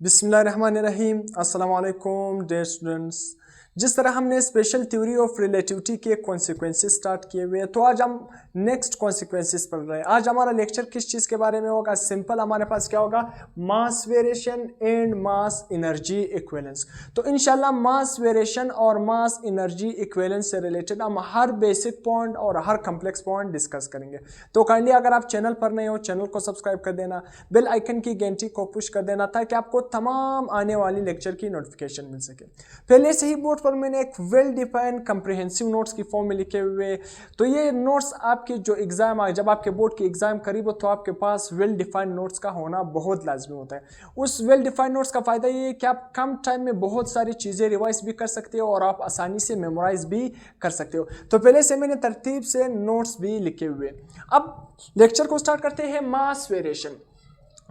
बिस्मिल्लाहिर्रहमानिर्रहीम। अस्सलाम वालेकुम डियर स्टूडेंट्स। जिस तरह हमने स्पेशल थ्योरी ऑफ रिलेटिविटी के कॉन्सिक्वेंसेस स्टार्ट किए हुए हैं, तो आज हम नेक्स्ट कॉन्सिक्वेंसेस पढ़ रहे हैं। आज हमारा लेक्चर किस चीज़ के बारे में होगा? सिंपल हमारे पास क्या होगा? Mass variation and mass energy equivalence. तो इंशाल्लाह मास वेरिएशन और मास एनर्जी इक्विवेलेंस से रिलेटेड हम हर बेसिक पॉइंट और हर कम्प्लेक्स पॉइंट डिस्कस करेंगे। तो काइंडली अगर आप चैनल पर नए हो, चैनल को सब्सक्राइब कर देना, बेल आइकन की घंटी को पुश कर देना ताकि आपको तमाम आने वाली लेक्चर की नोटिफिकेशन मिल सके। पहले से ही बोर्ड पर मैंने एक वेल डिफाइंड कंप्रिहेंसिव नोट्स की फॉर्म में लिखे हुए, तो ये नोट्स आपके जो एग्जाम आए, जब आपके बोर्ड की एग्जाम करीब हो तो आपके पास वेल डिफाइंड नोट्स का होना बहुत लाजमी होता है। उस वेल डिफाइंड नोट्स का फायदा ये है कि आप कम टाइम में बहुत सारी चीजें रिवाइज भी कर सकते हो और आप आसानी से मेमोराइज भी कर सकते हो। तो पहले से मैंने तरतीब से नोट्स भी लिखे हुए। अब लेक्चर को स्टार्ट करते हैं। मास वेरिएशन।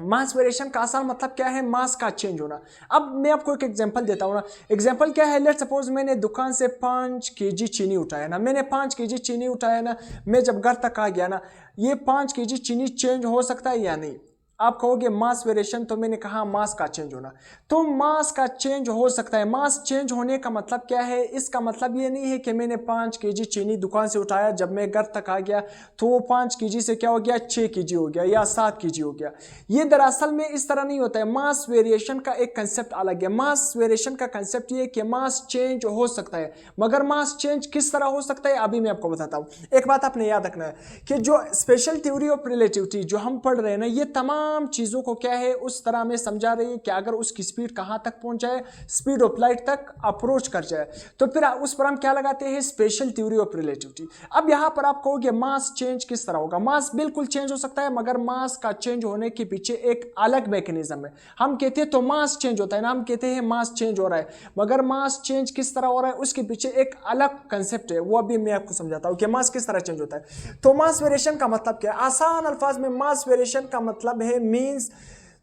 मास वेरिएशन का आसान मतलब क्या है? मास का चेंज होना। अब मैं आपको एक एग्जांपल देता हूँ ना। एग्जांपल क्या है? लेट सपोज मैंने दुकान से 5 केजी चीनी उठाया ना, मैंने 5 केजी चीनी उठाया ना, मैं जब घर तक आ गया ना, ये 5 केजी चीनी चेंज हो सकता है या नहीं? आप कहोगे मास वेरिएशन, तो मैंने कहा मास का चेंज होना। तो मास का चेंज हो सकता है। मास चेंज होने का मतलब क्या है? इसका मतलब ये नहीं है कि मैंने 5 केजी चीनी दुकान से उठाया, जब मैं घर तक आ गया तो वो 5 केजी से क्या हो गया? 6 केजी हो गया या 7 केजी हो गया। ये दरअसल में इस तरह नहीं होता है। मास वेरिएशन का एक कंसेप्ट अलग है। मास वेरिएशन का कंसेप्ट ये है कि मास चेंज हो सकता है, मगर मास चेंज किस तरह हो सकता है अभी मैं आपको बताता हूँ। एक बात आपने याद रखना है कि जो स्पेशल थ्योरी ऑफ रिलेटिविटी जो हम पढ़ रहे हैं ना, ये तमाम चीजों को क्या है उस तरह में समझा रही है कि अगर उसकी स्पीड कहां तक पहुंच जाए, स्पीड ऑफ लाइट तक अप्रोच कर जाए, तो फिर उस पर हम क्या लगाते हैं? Special theory of relativity. अब यहां पर आप कहोगे मास चेंज किस तरह होगा? मास बिल्कुल चेंज हो सकता है, मगर मास का चेंज होने के पीछे एक अलग मैकेनिज्म है। हम कहते हैं तो मास चेंज होता है ना, हम कहते हैं मास चेंज हो रहा है, मगर मास चेंज किस तरह हो रहा है उसके पीछे एक अलग कंसेप्ट है। वो अभी मैं आपको समझाता हूं कि मास किस तरह चेंज होता है। तो मास वेरिएशन का मतलब क्या है? आसान अल्फाज में मास वेरिएशन का मतलब है means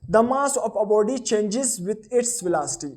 the mass of a body changes with its velocity।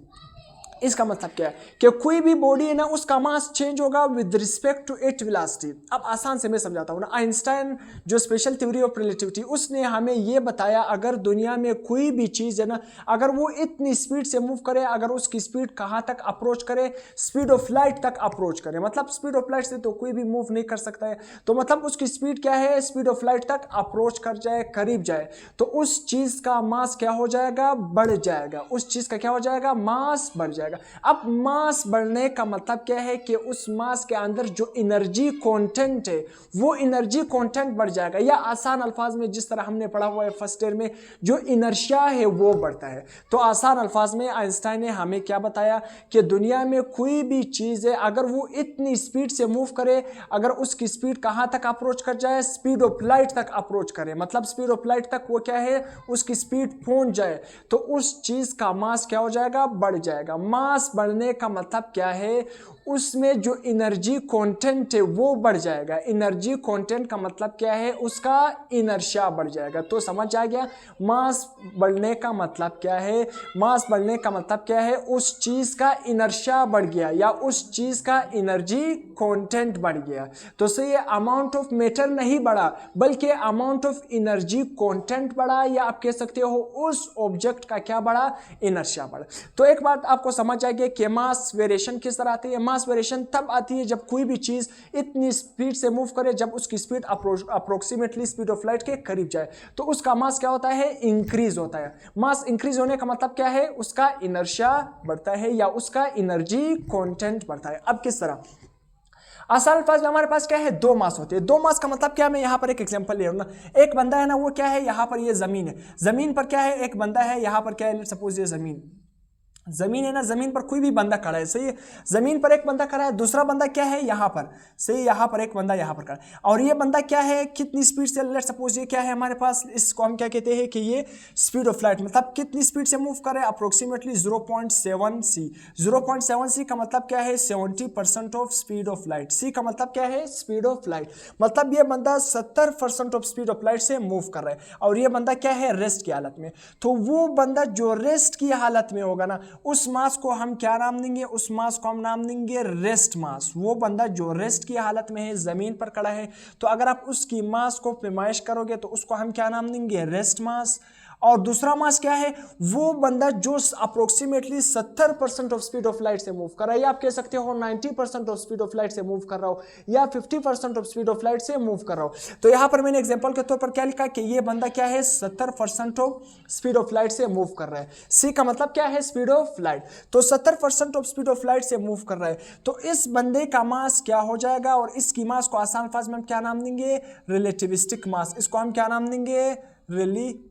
इसका मतलब क्या है कि कोई भी बॉडी है ना, उसका मास चेंज होगा with respect to it velocity. अब आसान से मैं समझाता हूं ना। आइंस्टाइन जो स्पेशल थ्योरी ऑफ रिलेटिविटी, उसने हमें यह बताया अगर दुनिया में कोई भी चीज है ना, अगर वो इतनी स्पीड से मूव करे, अगर उसकी स्पीड कहां तक अप्रोच करे? स्पीड ऑफ लाइट तक अप्रोच करे। मतलब स्पीड ऑफ लाइट से तो कोई भी मूव नहीं कर सकता है, तो मतलब उसकी स्पीड क्या है? स्पीड ऑफ लाइट तक अप्रोच कर जाए, करीब जाए, तो उस चीज का मास क्या हो जाएगा? बढ़ जाएगा। उस चीज का क्या हो जाएगा? मास बढ़ जाएगा। अब मास बढ़ने का मतलब क्या है कि उस मास के अंदर जो एनर्जी कंटेंट है, वो एनर्जी कंटेंट बढ़ जाएगा। या आसान अल्फाज में जिस तरह हमने पढ़ा हुआ है फर्स्ट ईयर में, जो इनर्शिया है वो बढ़ता है। तो आसान अल्फाज में आइंस्टाइन ने हमें क्या बताया कि दुनिया में कोई भी चीज है, अगर वो इतनी स्पीड से मूव करे, अगर उसकी स्पीड कहां तक अप्रोच कर जाए? स्पीड ऑफ लाइट तक अप्रोच करे। मतलब स्पीड ऑफ लाइट तक वो क्या है? उसकी स्पीड पहुंच जाए, तो उस चीज का मास क्या हो जाएगा? बढ़ जाएगा। मास बढ़ने का मतलब क्या है? उसमें जो एनर्जी कंटेंट है वो बढ़ जाएगा। एनर्जी कंटेंट का मतलब क्या है? उसका इनर्शिया बढ़ जाएगा। तो समझ आ गया मास बढ़ने का मतलब क्या है? मास बढ़ने का मतलब क्या है? उस चीज का इनर्शिया बढ़ गया या उस चीज का एनर्जी कंटेंट बढ़ गया। तो सही है, अमाउंट ऑफ मैटर नहीं बढ़ा, बल्कि अमाउंट ऑफ एनर्जी कंटेंट बढ़ा, या आप कह सकते हो उस ऑब्जेक्ट का क्या बढ़ा? इनर्शिया बढ़ा। तो एक बात आपको समझ आ गया कि मास वेरिएशन किस तरह आती है। मास वेरिएशन तब आती है जब कोई भी चीज इतनी स्पीड से मूव करे, जब उसकी speed approximately speed of light के करीब जाए, तो उसका मास क्या होता है? इंक्रीज होता है। मास इंक्रीज होने का मतलब क्या है? उसका इनर्शिया बढ़ता है या उसका एनर्जी कंटेंट बढ़ता है। अब किस तरह? आसान अल्फाज में हमारे पास क्या है? दो मास होते हैं। दो मास का मतलब क्या है? मैं यहां पर एक एग्जांपल ले रहा हूं ना। एक बंदा है ना, वो क्या है? यहां पर ये जमीन है, जमीन पर क्या है? एक बंदा है, यहां पर क्या है? सपोज ये जमीन है ना, जमीन पर कोई भी बंदा खड़ा है, सही है। जमीन पर एक बंदा खड़ा है, दूसरा बंदा क्या है? यहां पर, सही, यहां पर एक बंदा यहां पर खड़ा है, और ये बंदा क्या है? कितनी स्पीड से? लेट सपोज ये क्या है हमारे पास? इसको हम क्या कहते हैं कि ये स्पीड ऑफ लाइट, मतलब कितनी स्पीड से मूव करे? अप्रोक्सीमेटली 0.7 सी। 0.7 सी का मतलब क्या है? 70% ऑफ स्पीड ऑफ लाइट। सी का मतलब क्या है? Speed of light. मतलब ये बंदा 70% ऑफ स्पीड ऑफ लाइट से मूव कर रहा है, और ये बंदा क्या है? रेस्ट की हालत में। तो वो बंदा जो रेस्ट की हालत में होगा ना, उस मास को हम क्या नाम देंगे? उस मास को हम नाम देंगे रेस्ट मास। वो बंदा जो रेस्ट की हालत में है, जमीन पर खड़ा है, तो अगर आप उसकी मास को पैमाइश करोगे तो उसको हम क्या नाम देंगे? Rest mass. और दूसरा मास क्या है, वो बंदा जो approximately 70% of speed of light से मूव कर रहा है, या आप कह सकते हो 90% ऑफ स्पीड ऑफ लाइट से मूव कर रहा हो, या 50% ऑफ स्पीड ऑफ लाइट से मूव कर रहा हो। तो यहां पर मैंने एग्जांपल के तौर पर क्या लिखा कि ये बंदा क्या है 70% ऑफ स्पीड ऑफ लाइट से मूव कर रहा है। सी का मतलब क्या है, स्पीड ऑफ लाइट। तो 70% ऑफ स्पीड ऑफ लाइट से मूव कर रहा है, तो इस बंदे का मास क्या हो जाएगा, और इसकी मास को आसान अल्फाज में हम क्या नाम देंगे, रिलेटिविस्टिक मास। इसको हम क्या नाम देंगे, रिलेटिविस्टिक।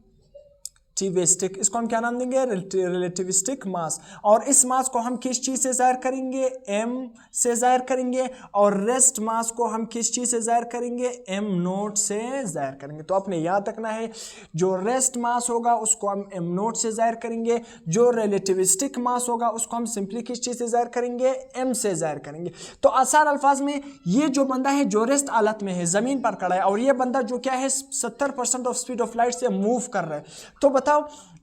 इसको हम क्या नाम देंगे, रिलेटिविस्टिक मास। और इस मास को हम किस चीज से जाहिर करेंगे, m से जाहिर करेंगे, और रेस्ट मास को हम किस चीज से जाहिर करेंगे, m0 से जाहिर करेंगे। तो आपने याद रखना है, जो रेस्ट मास होगा उसको हम m0 से जाहिर करेंगे, जो रिलेटिविस्टिक मास होगा उसको हम सिंपली किस चीज से जाहिर करेंगे, m से जाहिर करेंगे। तो आसान अल्फाज में ये जो बंदा है जो रेस्ट हालत में है, जमीन पर खड़ा है, और ये बंदा जो क्या है 70% ऑफ स्पीड ऑफ लाइट से मूव कर रहा है, तो बताओ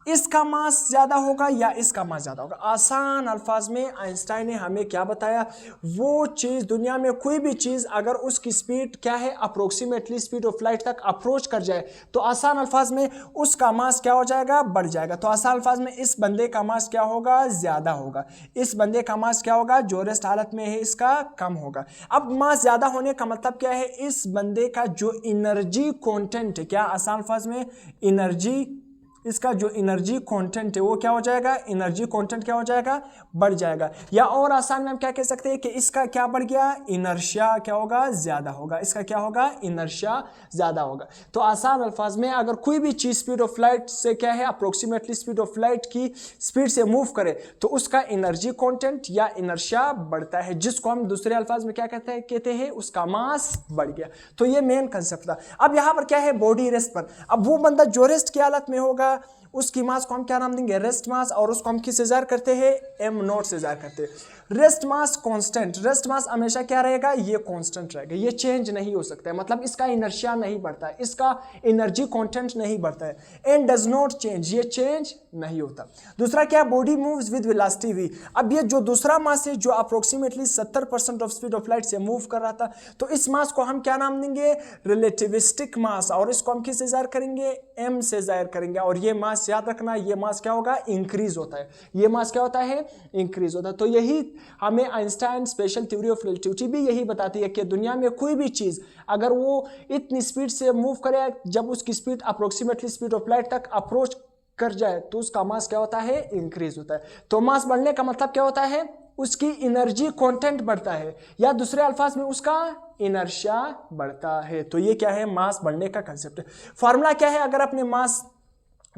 इसका मास ज्यादा होगा या इसका मास ज्यादा होगा। आसान अल्फाज में आइंस्टाइन ने हमें क्या बताया, वो चीज दुनिया में कोई भी चीज अगर उसकी स्पीड क्या है अप्रोक्सीमेटली स्पीड ऑफ लाइट तक अप्रोच कर जाए, तो आसान अल्फाज में उसका मास क्या हो जाएगा, बढ़ जाएगा। तो आसान अल्फाज में इस बंदे का मास क्या होगा, ज्यादा होगा। इस बंदे का मास क्या होगा, जो रेस्ट हालत में है इसका कम होगा। अब मास ज्यादा होने का मतलब क्या है, इस बंदे का जो एनर्जी कंटेंट है, क्या आसान अल्फाज में एनर्जी, इसका जो एनर्जी कंटेंट है वो क्या हो जाएगा, एनर्जी कंटेंट क्या हो जाएगा, बढ़ जाएगा। या और आसान में हम क्या कह सकते हैं कि इसका क्या बढ़ गया, इनर्शिया क्या होगा, ज्यादा होगा। इसका क्या होगा, इनर्शिया ज्यादा होगा। तो आसान अल्फाज में अगर कोई भी चीज स्पीड ऑफ लाइट से क्या है अप्रोक्सीमेटली स्पीड ऑफ लाइट की स्पीड से मूव करे, तो उसका एनर्जी कंटेंट या इनर्शिया बढ़ता है, जिसको हम दूसरे अल्फाज में क्या कहते हैं उसका मास बढ़ गया। तो ये मेन कंसेप्ट था। अब यहां पर क्या है, बॉडी रेस्ट पर। अब वो बंदा जो रेस्ट की हालत में होगा उसकी मास को हम क्या नाम देंगे, रेस्ट मास, और उसको हम किससे जाहिर करते हैं, m0 से जाहिर करते हैं। Rest mass constant, rest mass हमेशा क्या रहेगा, ये कांस्टेंट रहेगा, ये चेंज नहीं हो सकता है, मतलब इसका इनर्शिया नहीं बढ़ता है, इसका एनर्जी कंटेंट नहीं बढ़ता है, एंड डज नॉट चेंज, ये चेंज नहीं होता। दूसरा क्या, body moves with velocity v। अब ये जो दूसरा मास है जो approximately 70% of speed of light से मूव कर रहा था, तो इस मास को हम क्या नाम देंगे, रिलेटिविस्टिक मास, और इसको हम किससे जाहिर करेंगे, m से जाहिर करेंगे। और ये मास याद रखना, ये मास क्या होगा, इंक्रीज होता है, ये मास क्या होता है, इंक्रीज होता है। तो यही हमें Einstein special theory of relativity भी यही बताती है कि दुनिया में कोई भी चीज अगर वो इतनी स्पीड से मूव करे, जब उसकी speed approximately speed of light तक अप्रोच कर जाए, तो उसका मास क्या होता है, इंक्रीज होता है। तो मास बढ़ने का मतलब क्या होता है, उसकी एनर्जी कंटेंट बढ़ता है, या दूसरे अल्फाज में उसका इनर्शिया बढ़ता है। तो ये क्या है, मास बढ़ने का कंसेप्ट है। फार्मूला क्या है, अगर अपने मास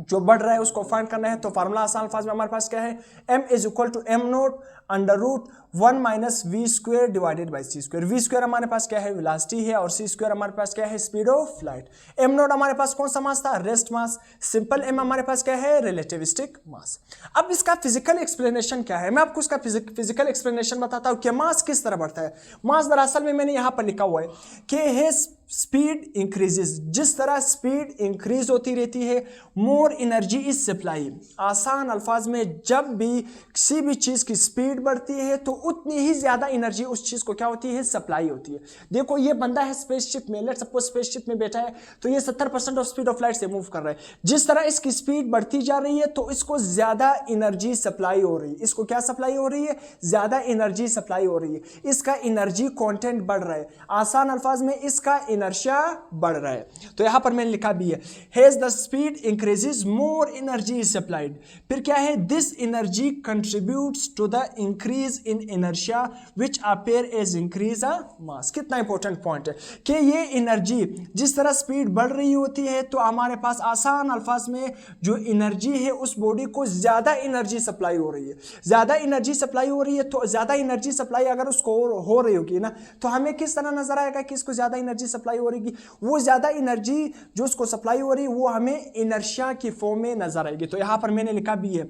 जो बढ़ रहा है उसको फाइंड करना है, तो फार्मूला आसान अल्फाज में हमारे पास क्या है, m is equal to m0 under root 1 minus v square divided by c square. V square हमारे पास क्या है, वेलोसिटी है, और सी स्क्वेयर हमारे पास क्या है, स्पीड ऑफ लाइट। m0 हमारे पास कौन सा मास था, रेस्ट मास। सिंपल m हमारे पास क्या है, रिलेटिविस्टिक मास। अब इसका फिजिकल एक्सप्लेनेशन क्या है, मैं आपको इसका फिजिकल एक्सप्लेनेशन बताता हूं कि मास किस तरह बढ़ता है। मास दरअसल में मैंने यहां पर लिखा हुआ है कि स्पीड इंक्रीजेस, जिस तरह स्पीड इंक्रीज होती रहती है, मोर एनर्जी इज सप्लाई। आसान अल्फाज में जब भी किसी भी चीज की स्पीड बढ़ती है तो उतनी ही ज्यादा एनर्जी उस चीज को क्या होती है, सप्लाई होती है। देखो ये बंदा है स्पेसशिप में, लेट्स सपोज स्पेसशिप में बैठा है, तो ये 70% ऑफ स्पीड ऑफ लाइट से मूव कर रहा है। जिस तरह इसकी स्पीड बढ़ती जा रही है तो इसको ज्यादा एनर्जी सप्लाई हो रही है। इसको क्या सप्लाई हो रही है, ज्यादा एनर्जी सप्लाई हो रही है, इसका एनर्जी कंटेंट बढ़ रहा है। आसान अल्फाज में इसका इनर्शिया बढ़ रहा है। तो यहां पर मैंने लिखा भी है, as the speed increases more energy is supplied. फिर क्या है, this energy contributes to the increase in inertia which appear as increase a mass. कितना इंपॉर्टेंट पॉइंट है कि ये एनर्जी जिस तरह स्पीड बढ़ रही होती है, तो हमारे पास आसान अल्फाज में जो एनर्जी है उस बॉडी को ज्यादा एनर्जी सप्लाई हो रही है। ज्यादा एनर्जी सप्लाई हो रही है, तो ज्यादा एनर्जी सप्लाई अगर उसको हो रही होगी ना, तो हमें किस तरह नजर आएगा कि इसको ज्यादा एनर्जी सप्लाई हो रही है। वो ज्यादा एनर्जी जो उसको सप्लाई हो रही है वो हमें इनर्शिया की फॉर्म में नजर आएगी। तो यहां पर मैंने लिखा भी है,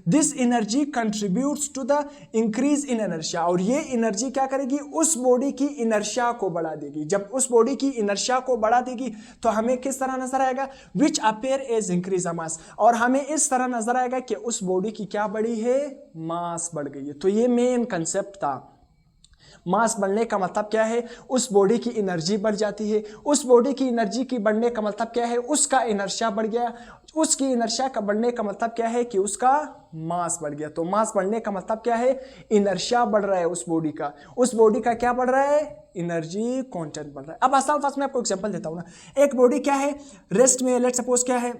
this energy contributes to the increase in inertia. और ये एनर्जी क्या करेगी, उस बॉडी की इनर्शिया को बढ़ा देगी। जब उस बॉडी की इनर्शिया को बढ़ा देगी तो हमें किस तरह नजर आएगा, विच अपीयर एज इंक्रीज अ मास। और हमें इस तरह नजर आएगा कि उस बॉडी की क्या बढ़ी है, मास बढ़ गई है। तो ये मेन कंसेप्ट था। मास बढ़ने का मतलब क्या है, उस बॉडी की एनर्जी बढ़ जाती है। उस बॉडी की एनर्जी की बढ़ने का मतलब क्या है, उसका इनर्शिया बढ़ गया। उसकी इनर्शिया का बढ़ने का मतलब क्या है कि उसका मास बढ़ गया। तो मास बढ़ने का मतलब क्या है, इनर्शिया बढ़ रहा है उस बॉडी का, उस बॉडी का क्या बढ़ रहा है, एनर्जी कांस्टेंट बढ़ रहा है। अब आसान फास्ट में आपको एग्जांपल देता हूं ना, एक बॉडी क्या है रेस्ट में, लेट सपोज क्या है,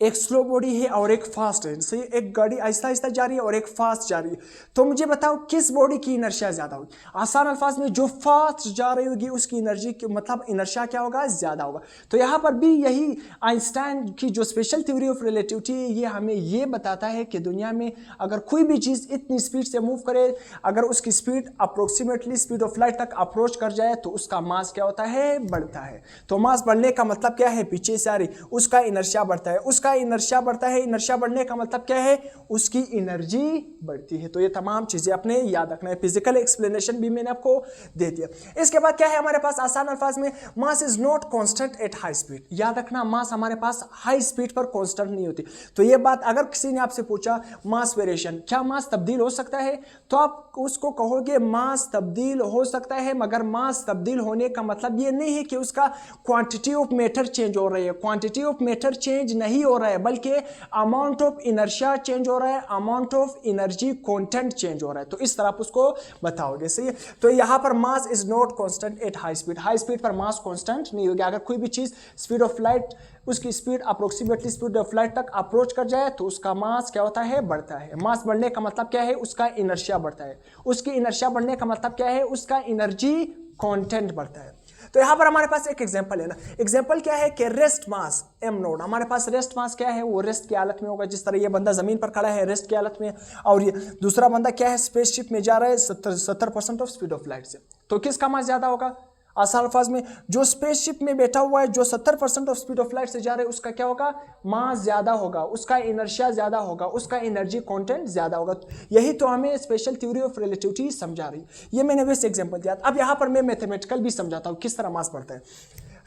एक स्लो बॉडी है और एक फास्ट है, सही, एक गाड़ी आहिस्ता आहिस्ता जा रही है और एक फास्ट जा रही है। तो मुझे बताओ किस बॉडी की इनर्शिया ज्यादा होगी। आसान अल्फाज में जो फास्ट जा रही होगी उसकी एनर्जी मतलब इनर्शिया क्या होगा, ज्यादा होगा। तो यहां पर भी यही आइंस्टाइन की जो स्पेशल थ्योरी ऑफ रिलेटिविटी है ये हमें ये बताता है कि दुनिया में अगर कोई भी चीज इतनी स्पीड से मूव करे, अगर उसकी speed approximately speed of light तक अप्रोच कर जाए तो उसका मास क्या होता है, बढ़ता है। तो मास बढ़ने का मतलब क्या है, पीछे से आ रही, उसका इनर्शिया बढ़ता है, उसका इनर्शिया बढ़ता है, इनर्शिया बढ़ने का मतलब क्या है, उसकी एनर्जी बढ़ती है। तो ये तमाम चीजें अपने याद रखना है, फिजिकल एक्सप्लेनेशन भी मैंने आपको दे दिया। इसके बाद क्या है हमारे पास आसान अल्फाज में, mass is not constant at high speed. याद रखना मास हमारे पास हाई स्पीड पर कांस्टेंट नहीं होती। तो ये बात अगर किसी ने आपसे पूछा मास वेरिएशन, क्या मास तब्दील हो सकता है, तो आप उसको कहोगे मास तब्दील हो सकता है, मगर मास तब्दील होने का मतलब ये नहीं है कि उसका क्वांटिटी ऑफ मैटर चेंज हो रही है। क्वांटिटी ऑफ मैटर चेंज नहीं हो रहा है, बल्कि अमाउंट ऑफ इनर्शिया चेंज हो रहा है, amount of energy content change हो रहा है। तो इस तरह आप उसको बताओगे, सही है। तो यहां पर mass is not constant at high speed, high speed पर मास कांस्टेंट नहीं होगा। अगर कोई भी चीज स्पीड ऑफ लाइट, उसकी speed approximately speed of light तक अप्रोच कर जाए तो उसका मास क्या होता है, बढ़ता है। मास बढ़ने का मतलब क्या है, उसका इनर्शिया बढ़ता है। उसकी इनर्शिया बढ़ने का मतलब क्या है, उसका एनर्जी कंटेंट बढ़ता है। तो यहां पर हमारे पास एक एग्जांपल है ना, एग्जांपल क्या है कि रेस्ट मास m नोड, हमारे पास रेस्ट मास क्या है, वो रेस्ट की हालत में होगा। जिस तरह ये बंदा जमीन पर खड़ा है रेस्ट की हालत में, और ये दूसरा बंदा क्या है, स्पेसशिप में जा रहा है 70% ऑफ स्पीड ऑफ लाइट से, तो किसका मास ज्यादा होगा। आसान अल्फाज में जो स्पेसशिप में बैठा हुआ है, जो 70% ऑफ स्पीड ऑफ लाइट से जा रहा है, उसका क्या होगा, मास ज्यादा होगा, उसका इनर्शिया ज्यादा होगा, उसका एनर्जी कंटेंट ज्यादा होगा। यही तो हमें स्पेशल थ्योरी ऑफ रिलेटिविटी समझा रही। ये मैंने वैसे एग्जांपल दिया। अब यहां पर मैं मैथमेटिकल भी समझाता हूं किस तरह मास बढ़ता है।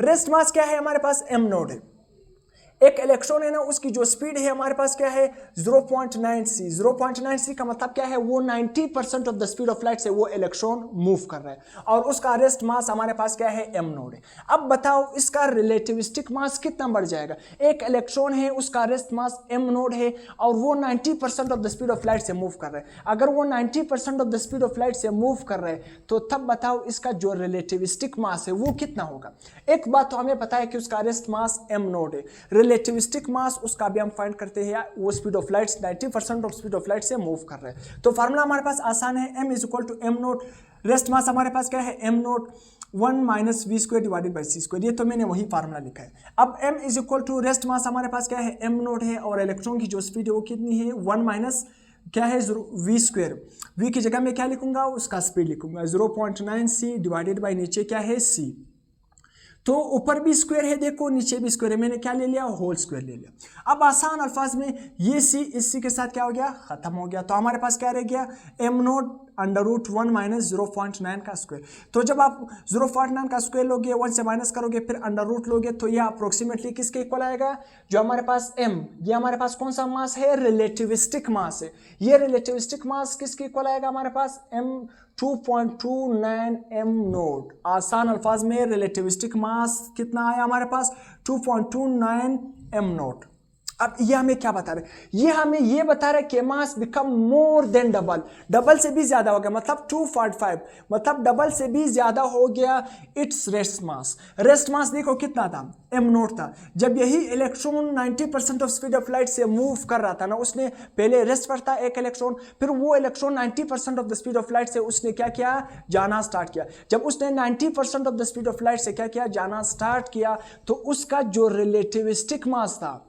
रेस्ट मास क्या है, हमारे पास m नोड है, एक इलेक्ट्रॉन है ना, उसकी जो स्पीड है हमारे पास क्या है 0.9c। 0.9c का मतलब क्या है, वो 90% of the speed of light से वो इलेक्ट्रॉन मूव कर रहा है, और उसका रेस्ट मास हमारे पास क्या है, m नोड है। अब बताओ इसका रिलेटिविस्टिक मास कितना बढ़ जाएगा। एक इलेक्ट्रॉन है, उसका रेस्ट मास m नोड है, और वो 90% of the speed of light से मूव कर रहा है। अगर वो 90% of the speed of light से मूव कर रहे हैं, तो तब बताओ इसका जो रिलेटिविस्टिक मास है वो कितना होगा। एक बात तो हमें पता है कि उसका रेस्ट मास m नोड है, रिलेटिविस्टिक मास उसका भी हम फाइंड करते हैं, वो speed of light 90% of speed of light से मूव कर रहे हैं। तो फार्मूला हमारे पास आसान है, m is equal to m nought, rest mass हमारे पास क्या है m nought 1 minus v square divided by c square. ये तो मैंने वही फार्मूला लिखा है। अब m is equal to rest mass हमारे पास क्या है, m नोट है, और इलेक्ट्रॉन की जो स्पीड है वो कितनी है 1 माइनस क्या है वी स्क्वायर, वी की जगह मैं क्या लिखूंगा, उसका स्पीड लिखूंगा 0.9c डिवाइडेड बाई नीचे क्या है c। तो ऊपर भी स्क्वायर है देखो, नीचे भी स्क्वायर है, मैंने क्या ले लिया, होल स्क्वायर ले लिया। अब आसान अल्फाज में ये सी इस सी के साथ क्या हो गया, खत्म हो गया। तो हमारे पास क्या रह गया, m नोट √1 माइनस 0.9 का स्क्वायर। तो जब आप 0.9 का स्क्वायर लोगे, 1 से माइनस करोगे, फिर √ लोगे, तो ये अप्रोक्सीमेटली किसके इक्वल आएगा, जो हमारे पास m, ये हमारे पास कौन सा मास है, रिलेटिविस्टिक मास है। ये रिलेटिविस्टिक मास किसके इक्वल आएगा, हमारे पास m 2.29 m नोट। आसान अल्फाज में रिलेटिविस्टिक मास कितना आया हमारे पास, 2.29 m नोट। अब ये हमें क्या बता रहे, ये हमें ये बता रहे कि mass become more than double, double से भी ज्यादा हो गया, मतलब 2.5, मतलब डबल से भी ज्यादा हो गया it's rest mass. Rest mass देखो कितना था, m नोट था। जब यही electron 90% of speed of light से मूव कर रहा था ना, उसने पहले रेस्ट पर था एक इलेक्ट्रॉन, फिर वो electron 90% of the speed of light से उसने क्या किया, जाना स्टार्ट किया। जब उसने 90% of the speed of light से क्या किया, जाना स्टार्ट किया, तो उसका जो रिलेटिविस्टिक मास था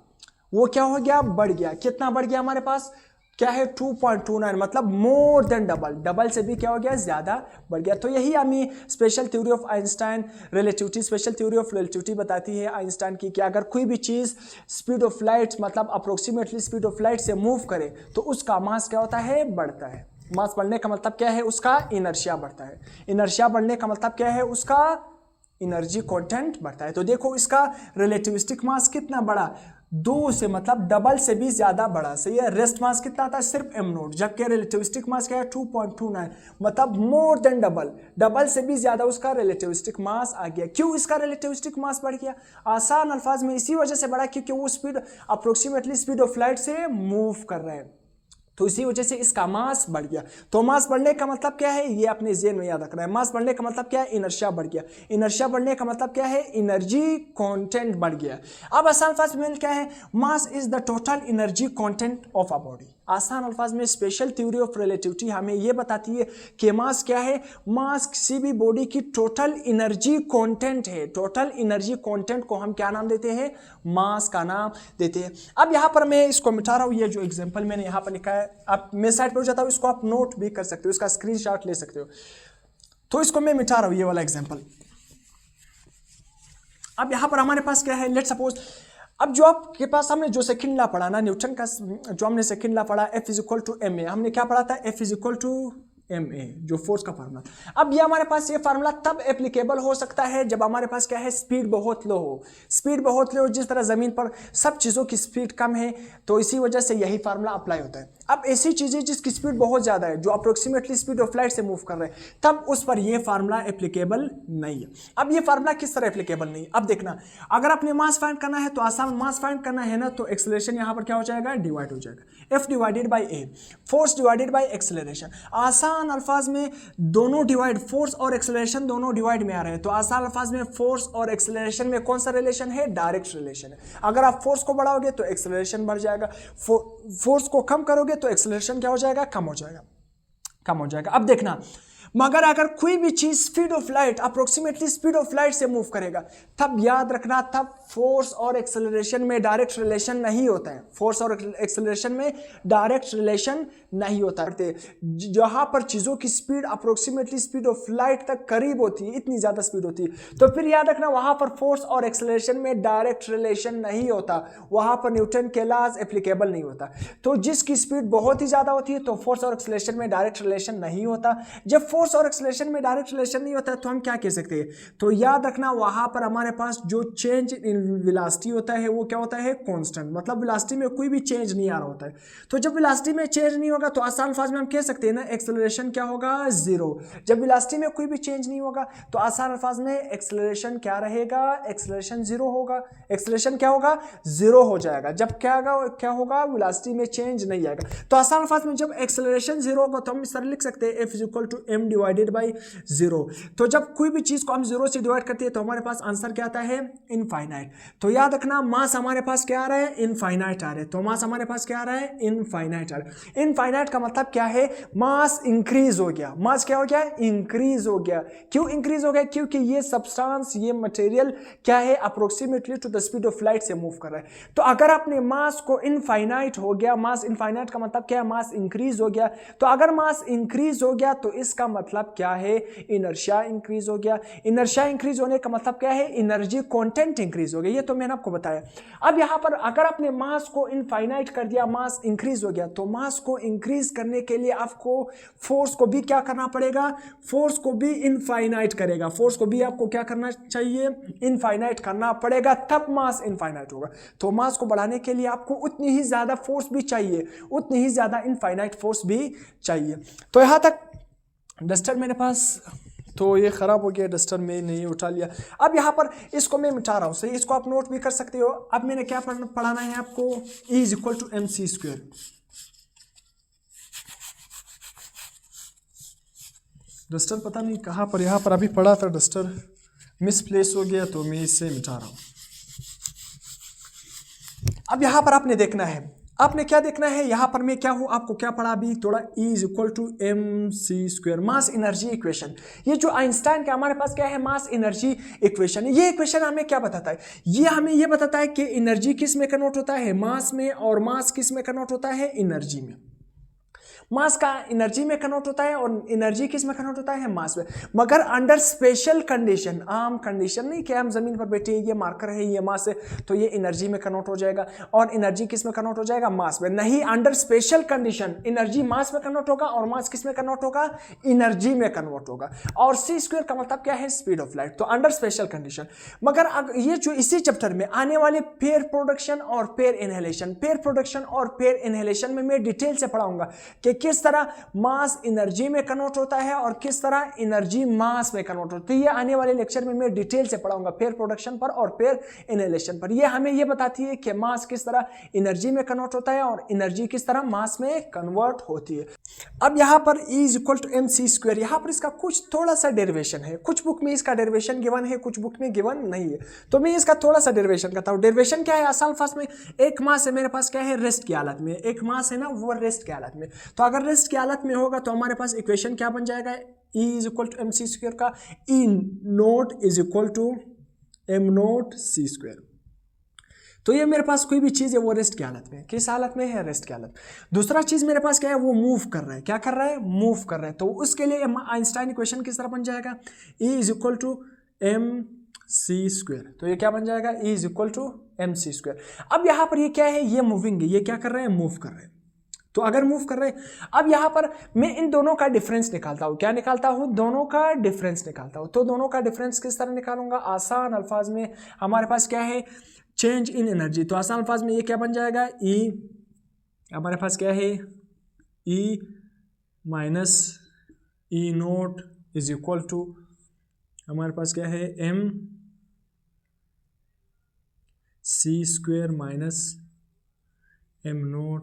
वो क्या हो गया, बढ़ गया। कितना बढ़ गया, हमारे पास क्या है 2.29, मतलब मोर देन डबल, डबल से भी क्या हो गया, ज्यादा बढ़ गया। तो यही हमें special theory of Einstein relativity, special theory of relativity बताती है आइंस्टाइन की, कि अगर कोई भी चीज स्पीड ऑफ लाइट मतलब अप्रोक्सीमेटली स्पीड ऑफ लाइट से मूव करे तो उसका मास क्या होता है, बढ़ता है। मास बढ़ने का मतलब क्या है, उसका इनर्शिया बढ़ता है। इनर्शिया बढ़ने का मतलब क्या है, उसका एनर्जी कंटेंट बढ़ता है। तो देखो इसका रिलेटिविस्टिक मास कितना बड़ा, 2 से मतलब डबल से भी ज्यादा बड़ा। सही है। रेस्ट मास कितना था? सिर्फ m नोट, जबकि रिलेटिविस्टिक मास क्या है? 2.29, मतलब मोर देन डबल से भी ज्यादा उसका रिलेटिविस्टिक मास आ गया। क्यों इसका रिलेटिविस्टिक मास बढ़ गया? आसान अल्फाज में इसी वजह से बढ़ा क्योंकि वो speed approximately speed of light से मूव कर रहे हैं, तो इसी वजह से इसका मास बढ़ गया। तो मास बढ़ने का मतलब क्या है? ये अपने जेन में याद रखना है। मास बढ़ने का मतलब क्या है? इनर्शिया बढ़ गया। इनर्शिया बढ़ने का मतलब क्या है? एनर्जी कंटेंट बढ़ गया। अब आसान अल्फाज में क्या है? Mass is the total energy content of a body. आसान अल्फाज में स्पेशल थ्योरी ऑफ रिलेटिविटी हमें यह बताती है कि मास क्या है? मास किसी भी बॉडी की टोटल एनर्जी कंटेंट है। टोटल एनर्जी कंटेंट को हम क्या नाम देते हैं? मास का नाम देते हैं। अब यहां पर मैं इसको मिटा रहा हूं, ये जो एग्जांपल मैंने यहां पर लिखा है, आप मैं साइड पर हो जाता हूं, इसको आप नोट भी कर सकते हो, इसका स्क्रीनशॉट ले सकते हो। तो इसको मैं मिटा रहा हूं, ये वाला एग्जांपल। अब यहां पर हमारे पास क्या है? लेट सपोज, अब जो आपके पास हमने जो सेकंड लॉ पढ़ा ना, न्यूटन का जो हमने सेकंड लॉ पढ़ा, F = ma, हमने क्या पढ़ा था? F = ma, जो फोर्स का फार्मूला। अब ये हमारे पास ये फार्मूला तब एप्लीकेबल हो सकता है जब हमारे पास क्या है? स्पीड बहुत लो हो। स्पीड बहुत लो, जिस तरह जमीन पर सब चीजों की स्पीड कम है, तो इसी वजह से यही फार्मूला अप्लाई होता है। अब ऐसी चीजें जिसकी स्पीड बहुत ज्यादा है, जो अप्रोक्सीमेटली स्पीड ऑफ लाइट से मूव कर रहे हैं, तब उस पर यह फार्मूला एप्लीकेबल नहीं है। अब ये फार्मूला किस तरह एप्लीकेबल नहीं है? अब देखना, अगर आपने मास फाइंड करना है तो आसान, मास फाइंड करना है ना, तो एक्सेलरेशन यहां पर क्या हो जाएगा? डिवाइड हो जाएगा। F divided by A, force divided by acceleration. आसान अल्फाज में दोनों डिवाइड, फोर्स और एक्सेलरेशन दोनों डिवाइड में आ रहे हैं, तो आसान अल्फाज में फोर्स और एक्सेलरेशन में कौन सा रिलेशन है? डायरेक्ट रिलेशन है। अगर आप फोर्स को बढ़ाओगे तो एक्सेलरेशन बढ़ जाएगा, फोर्स को कम करोगे तो एक्सेलरेशन क्या हो जाएगा? कम हो जाएगा। अब देखना, मगर अगर कोई भी चीज speed of light, approximately speed of light से मूव करेगा, तब याद रखना, तब फोर्स और एक्सेलरेशन में डायरेक्ट रिलेशन नहीं होता है। फोर्स और एक्सेलरेशन में डायरेक्ट रिलेशन नहीं होता है। जहां पर चीजों की speed approximately speed of light तक करीब होती है, इतनी ज्यादा स्पीड होती है, तो फिर याद रखना वहां पर फोर्स और एक्सेलरेशन में डायरेक्ट रिलेशन नहीं होता, वहां पर न्यूटन के लॉज एप्लीकेबल नहीं होता। तो जिसकी स्पीड बहुत ही ज्यादा होती है तो फोर्स और एक्सेलरेशन में डायरेक्ट रिलेशन नहीं होता। जब फोर्स और एक्सेलरेशन में डायरेक्ट रिलेशन नहीं होता है तो हम क्या कह सकते हैं? तो याद रखना वहां पर हमारे पास जो चेंज इन वेलोसिटी होता है वो क्या होता है? कांस्टेंट, मतलब वेलोसिटी में कोई भी चेंज नहीं आ रहा होता है। तो जब वेलोसिटी में चेंज नहीं होगा तो आसान अल्फाज में हम कह सकते हैं ना, एक्सेलरेशन क्या होगा? 0। जब वेलोसिटी में कोई भी चेंज नहीं होगा तो आसान अल्फाज में एक्सेलरेशन क्या रहेगा? एक्सेलरेशन 0 होगा। एक्सेलरेशन क्या होगा? 0 हो जाएगा। जब क्या होगा? वेलोसिटी में चेंज नहीं आएगा। तो आसान अल्फाज में जब एक्सेलरेशन 0 होगा तो हम इस तरह लिख सकते हैं, F = m डिवाइडेड बाई 0। तो जब कोई भी चीज को हम 0 से डिवाइड करते हैं तो हमारे पास आंसर क्या आता है? इनफाइनाइट। तो याद रखना, मास हमारे पास क्या आ रहा है? इनफाइनाइट आ रहा है। तो मास हमारे पास क्या आ रहा है? इनफाइनाइट आ रहा है। इनफाइनाइट का मतलब क्या है? मास इंक्रीज हो गया। मास क्या हो गया? इंक्रीज हो गया। क्यों इंक्रीज हो गया? क्योंकि ये सब्सटेंस, ये मटेरियल क्या है? Approximately two the speed of light से मूव कर रहा है। तो अगर अपने मास को इनफाइनाइट हो गया, मास इनफाइनाइट का मतलब क्या है? मास इंक्रीज हो गया। तो अगर मास इंक्रीज हो गया तो इसका मतलब क्या है? इनर्शिया इंक्रीज हो गया। इनर्शिया इंक्रीज होने का मतलब क्या है? एनर्जी कंटेंट इंक्रीज हो गया। ये तो मैंने आपको बताया। अब यहां पर अगर आपने मास को इनफाइनाइट कर दिया, मास इंक्रीज हो गया, तो मास को इंक्रीज करने के लिए आपको फोर्स को भी क्या करना पड़ेगा? फोर्स को भी इनफाइनाइट करेगा। फोर्स को भी आपको क्या करना चाहिए? इनफाइनाइट करना पड़ेगा, तब मास इनफाइनाइट होगा। तो मास को बढ़ाने के लिए आपको उतनी ही ज्यादा फोर्स भी चाहिए, उतनी ही ज्यादा इनफाइनाइट फोर्स भी चाहिए। तो यहां तक डस्टर मेरे पास, तो ये खराब हो गया, डस्टर में नहीं उठा लिया। अब यहाँ पर इसको मैं मिटा रहा हूँ, सही। इसको आप नोट भी कर सकते हो। अब मैंने क्या पढ़ाना है आपको? E = mc²। डस्टर पता नहीं कहाँ पर, यहाँ पर अभी पढ़ा था, डस्टर मिसप्लेस हो गया तो मैं इससे मिटा रहा हूँ। अब यहाँ पर आपने देखना है, आपने क्या देखना है? यहां पर मैं क्या हूं, आपको क्या पढ़ा अभी थोड़ा? E = mc², mass energy equation. ये जो आइंस्टाइन का हमारे पास क्या है? Mass energy equation. ये इक्वेशन हमें क्या बताता है? ये हमें ये बताता है कि एनर्जी किस में कन्वर्ट होता है? मास में। और मास किस में कन्वर्ट होता है? एनर्जी में। मास का एनर्जी में कन्वर्ट होता है और एनर्जी किस में कन्वर्ट होता है, मास में। मगर अंडर स्पेशल कंडीशन, आम कंडीशन नहीं कि हम जमीन पर बैठे हैं, ये मार्कर है, ये मास है, तो ये एनर्जी में कन्वर्ट हो जाएगा और एनर्जी किस में कन्वर्ट हो जाएगा, मास में। नहीं, अंडर स्पेशल कंडीशन एनर्जी मास में कन्वर्ट होगा और मास किस में कन्वर्ट होगा, एनर्जी में कन्वर्ट होगा। और सी स्क्वायर का मतलब क्या है, स्पीड ऑफ लाइट। तो अंडर स्पेशल कंडीशन। मगर ये जो इसी चैप्टर में आने वाले पेयर प्रोडक्शन और पेयर इनहेलेशन, पेयर प्रोडक्शन और पेयर इनहेलेशन में मैं डिटेल से पढ़ाऊंगा कि किस तरह मास एनर्जी में कन्वर्ट होता है और किस तरह एनर्जी मास में कन्वर्ट होती है। ये आने वाले लेक्चर में मैं डिटेल से पढ़ाऊंगा पेयर प्रोडक्शन पर और पेयर इनहेलेशन पर। ये हमें ये बताती है कि मास किस तरह एनर्जी में कन्वर्ट होता है और एनर्जी किस तरह मास में कन्वर्ट होती है। अब यहां पर E = mc स्क्वायर, यहां पर इसका कुछ थोड़ा सा डेरिवेशन है, कुछ बुक में इसका डेरिवेशन गिवन है, कुछ बुक में गिवन नहीं है, तो मैं इसका थोड़ा सा डेरिवेशन करता हूं। डेरिवेशन क्या है, आसान फास्ट में एक मास है मेरे पास, क्या है, रेस्ट की हालत में, एक मास है ना वो रेस्ट की हालत में। तो अगर रेस्ट की हालत में होगा तो हमारे पास इक्वेशन क्या बन जाएगा, E = mc स्क्वायर का E0 = m0 c स्क्वायर। तो ये मेरे पास कोई भी चीज है वो रेस्ट की हालत में, किस हालत में है, रेस्ट की हालत। दूसरा चीज मेरे पास क्या है, वो मूव कर रहा है, क्या कर रहा है, मूव कर रहा है। तो उसके लिए आइंस्टाइन इक्वेशन किस तरह बन जाएगा, E = mc स्क्वायर। तो ये क्या बन जाएगा, E = mc स्क्वायर। अब यहां पर ये क्या है, ये मूविंग है, ये क्या कर रहे हैं, मूव कर रहे हैं। तो अगर मूव कर रहे हैं, अब यहां पर मैं इन दोनों का डिफरेंस निकालता हूं, क्या निकालता हूं, दोनों का डिफरेंस निकालता हूं। तो दोनों का डिफरेंस किस तरह निकालूंगा, आसान अल्फाज में हमारे पास क्या है, चेंज इन एनर्जी। तो आसान अल्फाज में ये क्या बन जाएगा, E, हमारे पास क्या है, E - E0 = हमारे पास क्या है, mc square - m0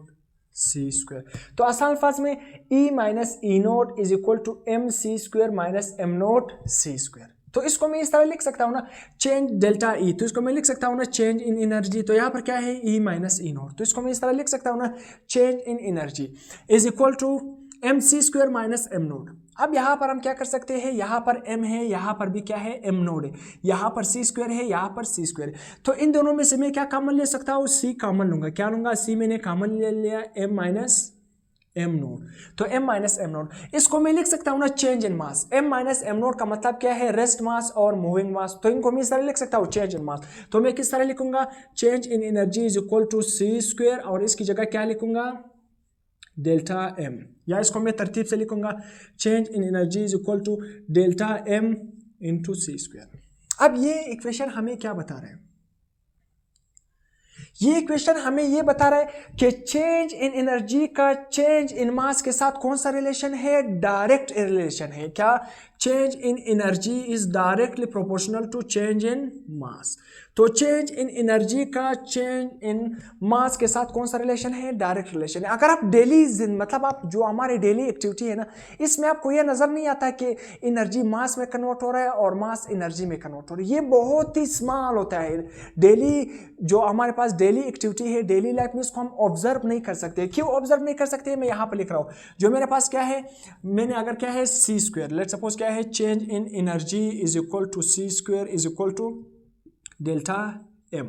c square. तो आसान अल्फाज में E - E0 = mc square - m0 c square. तो इसको मैं इस तरह लिख सकता हूं ना, चेंज डेल्टा E, तो इसको मैं लिख सकता हूं ना चेंज इन एनर्जी। तो यहां पर क्या है, E - E0, तो इसको मैं इस तरह लिख सकता हूं ना, change in energy = mc square - m0। अब यहां पर हम क्या कर सकते हैं, यहां पर m है, यहां पर भी क्या है, m0 है, यहां पर c स्क्वायर है, यहां पर c स्क्वायर है। तो इन दोनों में से मैं क्या कॉमन ले सकता हूं, c कॉमन लूंगा। क्या लूंगा, c मैंने कॉमन ले लिया, m - m0। तो m - m0 इसको मैं लिख सकता हूं ना change in mass. m - m0 का मतलब क्या है, रेस्ट मास और मूविंग मास। तो इनको मैं इस तरह लिख सकता हूं, चेंज इन मास। तो मैं किस तरह लिखूंगा, change in energy = c square और इसकी जगह क्या लिखूंगा, डेल्टा m, या इसको मैं तरतीब से लिखूंगा, change in energy = delta m × c square. अब ये इक्वेशन हमें क्या बता रहे हैं, ये इक्वेशन हमें ये बता रहा है कि चेंज इन एनर्जी का चेंज इन मास के साथ कौन सा रिलेशन है, डायरेक्ट रिलेशन है। क्या, change in energy is directly proportional to change in mass. तो चेंज इन एनर्जी का चेंज इन मास के साथ कौन सा रिलेशन है, डायरेक्ट रिलेशन है। अगर आप डेली मतलब आप जो हमारे डेली एक्टिविटी है ना, इसमें आपको यह नजर नहीं आता कि एनर्जी मास में कन्वर्ट हो रहा है और मास एनर्जी में कन्वर्ट हो रहा है, ये बहुत ही स्मॉल होता है। डेली जो हमारे पास डेली एक्टिविटी है, डेली लाइफ में, इसको हम ऑब्जर्व नहीं कर सकते। क्यों ऑब्जर्व नहीं कर सकते, मैं यहां पर लिख रहा हूं, जो मेरे पास क्या है, मैंने अगर क्या है, c स्क्वायर, लेट सपोज क्या है, change in energy = c square = delta m।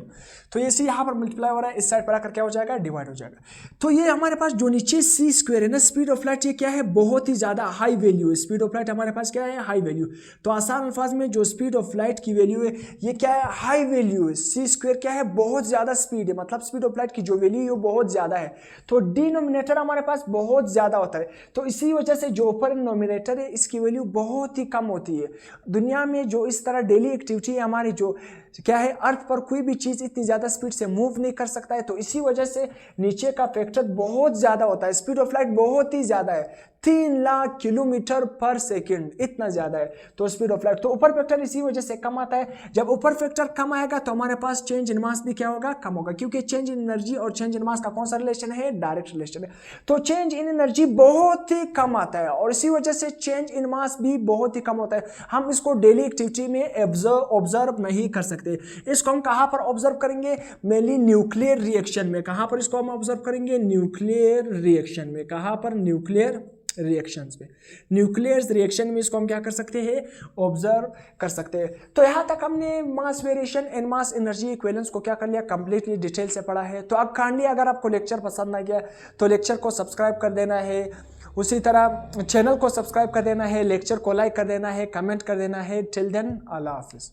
तो ये c यहां पर मल्टीप्लाई हो रहा है, इस साइड पर आकर क्या हो जाएगा, डिवाइड हो जाएगा। तो ये हमारे पास जो नीचे c स्क्वायर है ना, स्पीड ऑफ लाइट, ये क्या है, बहुत ही ज्यादा हाई वैल्यू है। स्पीड ऑफ लाइट हमारे पास क्या है, हाई वैल्यू। तो आसान अल्फाज में जो स्पीड ऑफ लाइट की वैल्यू है, ये क्या है, हाई वैल्यू है। c स्क्वायर क्या है, बहुत ज्यादा स्पीड है, मतलब स्पीड ऑफ लाइट की जो वैल्यू है वो बहुत ज्यादा है। तो डिनोमिनेटर हमारे पास बहुत ज्यादा होता है, तो इसी वजह से जो ऊपर नोमिनेटर है इसकी वैल्यू बहुत ही कम होती है। दुनिया में जो इस तरह डेली एक्टिविटी है हमारी, जो क्या है, अर्थ पर कोई भी चीज इतनी ज्यादा स्पीड से मूव नहीं कर सकता है, तो इसी वजह से नीचे का फैक्टर बहुत ज्यादा होता है। स्पीड ऑफ लाइट बहुत ही ज्यादा है, 3 लाख किलोमीटर पर सेकंड, इतना ज्यादा है तो स्पीड ऑफ लाइट। तो ऊपर फैक्टर इसी वजह से कम आता है। जब ऊपर फैक्टर कम आएगा तो हमारे पास चेंज इन मास भी क्या होगा, कम होगा, क्योंकि चेंज इन एनर्जी और चेंज इन मास का कौन सा रिलेशन है, डायरेक्ट रिलेशन है। तो चेंज इन एनर्जी बहुत ही कम आता है और इसी वजह से चेंज इन मास भी बहुत ही कम होता है। हम इसको डेली एक्टिविटी में ऑब्जर्व नहीं कर सकते। इसको हम कहां पर ऑब्जर्व करेंगे, मेनली न्यूक्लियर रिएक्शन में। कहां पर इसको हम ऑब्जर्व करेंगे, न्यूक्लियर रिएक्शन में। कहां पर, न्यूक्लियर रिएक्शंस में। न्यूक्लियर रिएक्शन में इसको हम क्या कर सकते हैं, ऑब्जर्व कर सकते हैं। तो यहां तक हमने mass variation and mass energy equivalence को क्या कर लिया, कंप्लीटली डिटेल से पढ़ा है। तो अब काइंडली अगर आपको लेक्चर पसंद आ गया तो लेक्चर को सब्सक्राइब कर देना है उसी तरह चैनल को सब्सक्राइब कर देना है, लेक्चर को लाइक कर देना है, कमेंट कर देना है। टिल देन अल्लाह हाफिज़।